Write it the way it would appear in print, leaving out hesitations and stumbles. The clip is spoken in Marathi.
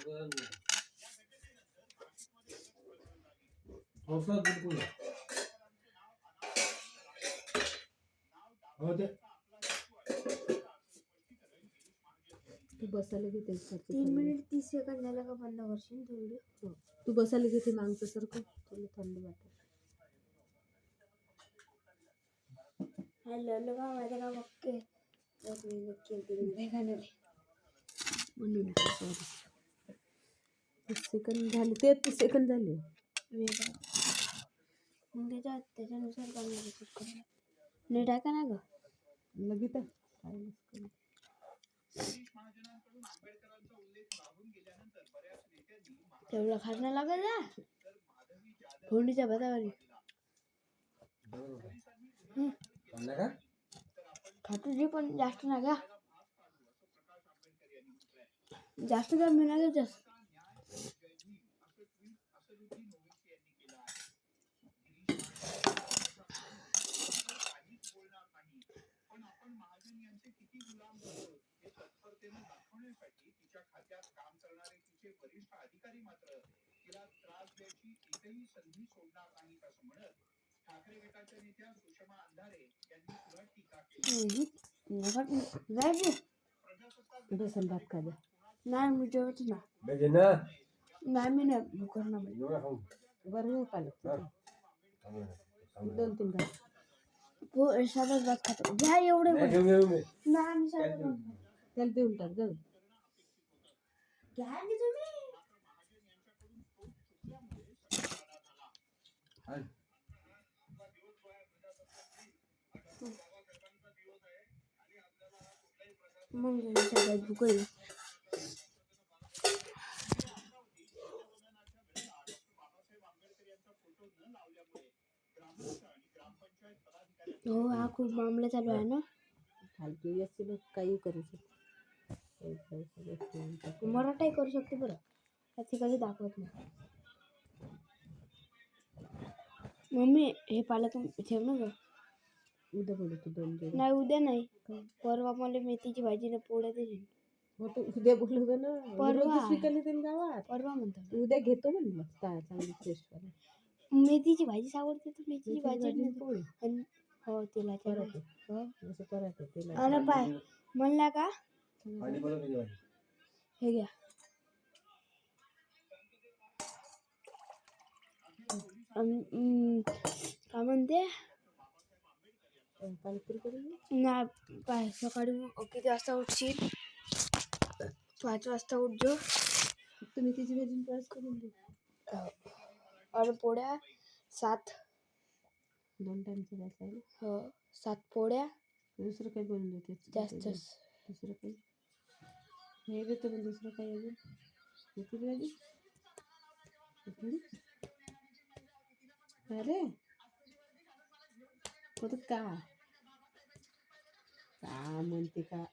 तू बसायला घेते 3 मिनिट 30 सेकंद झाला का बंद करशील तो व्हिडिओ? तू बसायला घेते मागचं सारखं तुला थंडी वाटत. हॅलो का माझ्या का ओके सेकंद झाले 33 सेकंद झाले. मग त्याच्यानुसार नीट आहे का ना ग लगेच तेवढं खाणं लागत ना फोडणीच्या भातावाली खातो जे पण जास्त ना घ्या जास्त कमी ना घ्या जास्त बेसन भात खा द्या. नाही मी जेवत ना नाही मी नाही भूक ना बरं पाहिलं 2-3 घास साधाच भात खातो घ्या एवढे नाही आम्ही साधं त्याला देऊन टाक जाऊ. घ्या की तुम्ही मग सगळ्यात भूक आहे. हो हा खूप मामला चालू आहे ना फालतू असतील काही करू शकतो. मराठाही करू शकते बरं त्याची कधी दाखवत नाही. मम्मी हे पालक ठेव ना ग उद्या बोलतो 2 नाही उद्या नाही परवा मला मेथीची भाजी ना पोळ्या दिली उद्या बोललो ना परवा विकायला देईल गावात परवा म्हणतो उद्या घेतो म्हणलं चांगली फ्रेश वाली मेथीची भाजी आवडते तर मेथीची भाजी पोळी हो तेलाच्या असं करायचं तेला अरे पाय म्हणला का हे घ्या काय म्हणते नाही पाय सकाळी किती वाजता उठशील 5 वाजता उठजो तुम्ही तिची भाजी प्रस करून दे आणि पोळ्या 7 2 टाइमचे बसायला हो 7 पोळ्या दुसरं काही बनवून देते जास्त दुसरं काही हे देतो पण दुसरं काही अजून किती भाजी अरे होत का म्हणते का